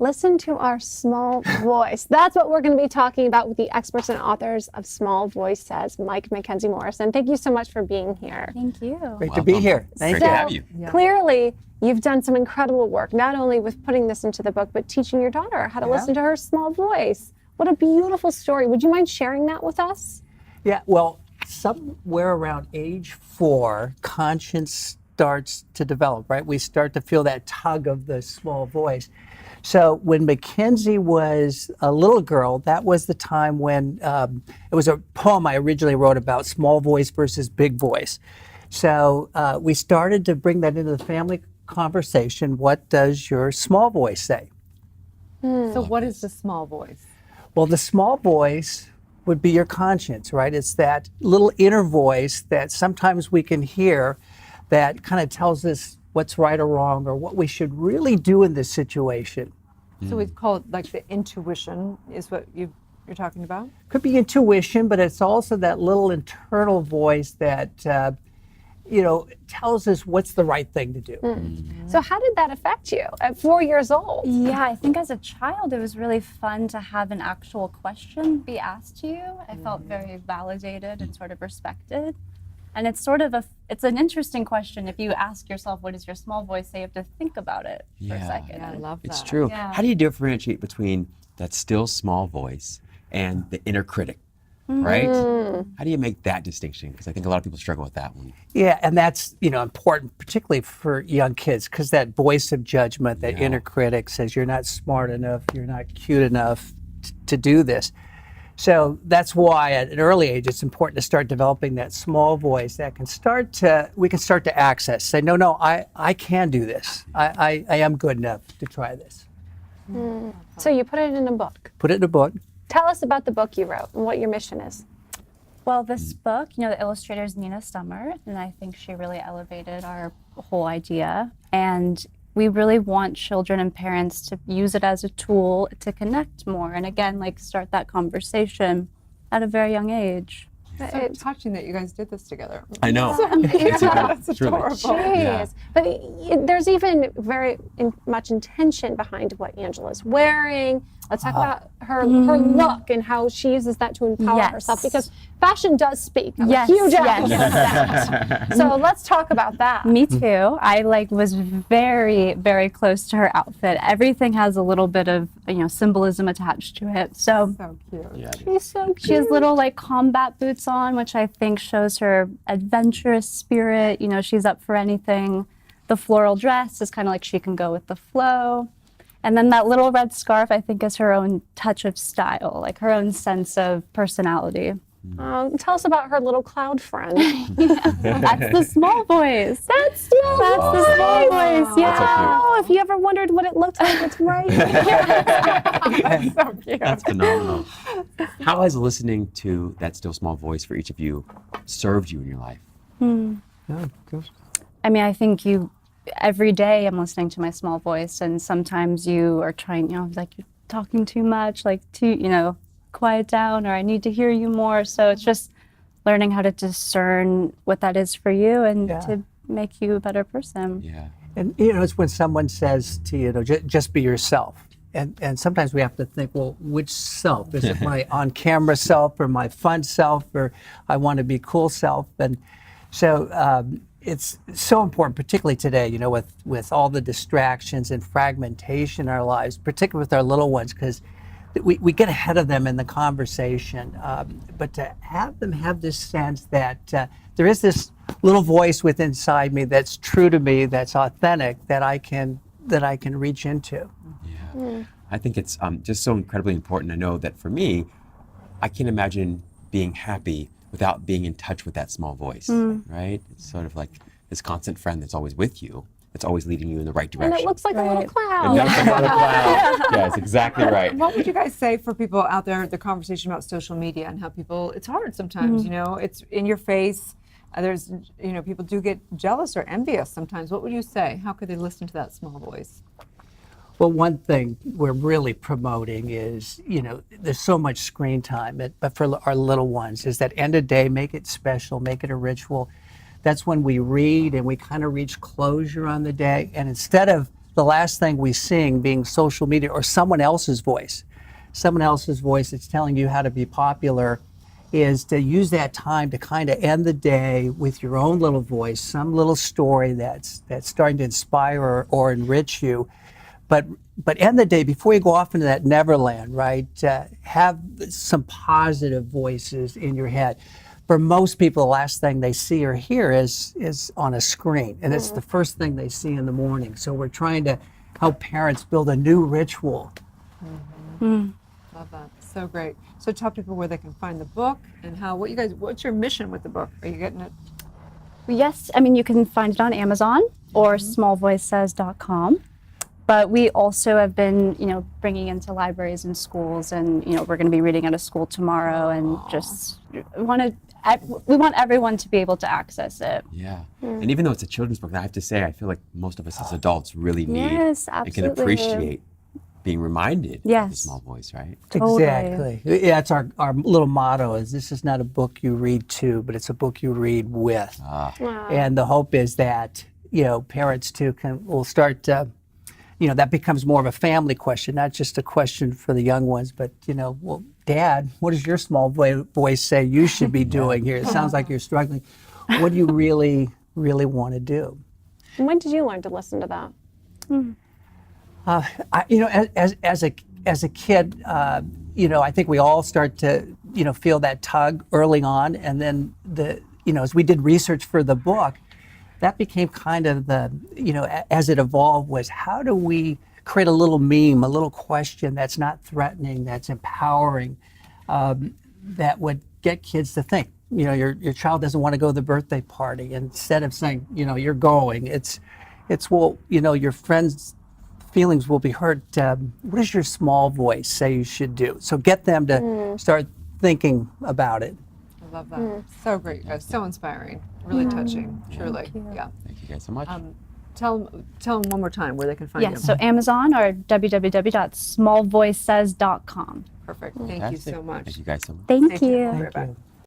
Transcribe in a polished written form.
listen to our small voice. That's what we're going to be talking about with the experts and authors of Small Voice Says, Mike, Mackenzie, Morrison. Thank you so much for being here. Thank you. Great to be here. Great to have you. Clearly, you've done some incredible work, not only with putting this into the book, but teaching your daughter how to listen to her small voice. What a beautiful story. Would you mind sharing that with us? Yeah, well, somewhere around age 4, conscience starts to develop, right? We start to feel that tug of the small voice. So when Mackenzie was a little girl, that was the time when it was a poem I originally wrote about small voice versus big voice. So we started to bring that into the family conversation. What does your small voice say? So what is the small voice? Well, the small voice would be your conscience, right? It's that little inner voice that sometimes we can hear that kind of tells us what's right or wrong or what we should really do in this situation. So we call it like the intuition is what you're talking about? Could be intuition, but it's also that little internal voice that, tells us what's the right thing to do. So how did that affect you at 4 years old? Yeah, I think as a child it was really fun to have an actual question be asked to you. I felt very validated and sort of respected. And it's sort of it's an interesting question. If you ask yourself, what does your small voice say, you have to think about it for a second. Yeah, I love that. It's true. Yeah. How do you differentiate between that still small voice and the inner critic, right? How do you make that distinction? Because I think a lot of people struggle with that one. Yeah, and that's, important, particularly for young kids, because that voice of judgment, that inner critic says you're not smart enough, you're not cute enough to do this. So that's why at an early age it's important to start developing that small voice that we can start to access. Say, no, I can do this. I am good enough to try this. So you put it in a book. Put it in a book. Tell us about the book you wrote and what your mission is. Well, this book, the illustrator is Nina Stummer, and I think she really elevated our whole idea. And we really want children and parents to use it as a tool to connect more. And again, start that conversation at a very young age. It's so touching that you guys did this together. I know. It's It's really- adorable. Jeez. But there's even very much intention behind what Angela's wearing. Let's talk about her look and how she uses that to empower Yes. herself, because fashion does speak. I'm Yes, a huge yes. advocate of that. So let's talk about that. Me too. I was very, very close to her outfit. Everything has a little bit of symbolism attached to it. So So cute. Yeah. She's so cute. she has little combat boots on, which I think shows her adventurous spirit. She's up for anything. The floral dress is kind of like she can go with the flow. And then that little red scarf, I think, is her own touch of style, her own sense of personality. Tell us about her little cloud friend. That's the small voice. That's the small voice, yeah. That's so cute. Oh, if you ever wondered what it looked like, it's right here. That's so cute. That's phenomenal. How has listening to that still small voice for each of you served you in your life? Yeah, good. I mean, I think every day I'm listening to my small voice, and sometimes you are trying, you're talking too much, quiet down, or I need to hear you more. So it's just learning how to discern what that is for you and to make you a better person. Yeah. And it's when someone says to you, just be yourself. And sometimes we have to think, well, which self? Is it my on-camera self or my fun self, or I want to be cool self? And so it's so important, particularly today, with all the distractions and fragmentation in our lives, particularly with our little ones, because we get ahead of them in the conversation. But to have them have this sense that there is this little voice within inside me that's true to me, that's authentic, that I can reach into. Yeah. I think it's just so incredibly important. I know that for me, I can't imagine being happy without being in touch with that small voice, right? It's sort of like this constant friend that's always with you, that's always leading you in the right direction. And it looks like a little cloud. And that's another cloud. Yes, exactly right. What would you guys say for people out there, the conversation about social media and how it's hard sometimes, it's in your face. There's, people do get jealous or envious sometimes. What would you say? How could they listen to that small voice? Well, one thing we're really promoting is, there's so much screen time, but for our little ones, is that end of day, make it special, make it a ritual. That's when we read and we kind of reach closure on the day. And instead of the last thing we sing being social media or someone else's voice that's telling you how to be popular, is to use that time to kind of end the day with your own little voice, some little story that's starting to inspire or enrich you. But end the day, before you go off into that neverland, right, have some positive voices in your head. For most people, the last thing they see or hear is on a screen, and it's the first thing they see in the morning. So we're trying to help parents build a new ritual. Love that. So great. So tell people where they can find the book and what's your mission with the book? Are you getting it? Yes, I mean, you can find it on Amazon or smallvoicesays.com. But we also have been, bringing into libraries and schools, and we're going to be reading at a school tomorrow, and just we want everyone to be able to access it. Yeah. And even though it's a children's book, I have to say, I feel like most of us as adults really need Yes, and can absolutely. appreciate being reminded of the Yes. small voice, right? Totally. Exactly. Yeah, it's our little motto is this is not a book you read to, but it's a book you read with. Wow. And the hope is that, parents too will start that becomes more of a family question, not just a question for the young ones, but, well, Dad, what does your small voice say you should be doing here? It sounds like you're struggling. What do you really, really want to do? And when did you learn to listen to that? As a kid, I think we all start to, feel that tug early on. And then as we did research for the book, that became kind of as it evolved, was how do we create a little meme, a little question that's not threatening, that's empowering, that would get kids to think. Your child doesn't want to go to the birthday party. Instead of saying, you're going, it's well, your friends' feelings will be heard. What does your small voice say you should do? So get them to start thinking about it. I love that. So great, guys. So inspiring. Really touching. Truly. Yeah. Thank you guys so much. Tell them one more time where they can find you. Yes, so Amazon or www.smallvoicesays.com. Perfect. Thank you Fantastic. so much. Thank you guys so much. Thank you. you. Right Thank back. you.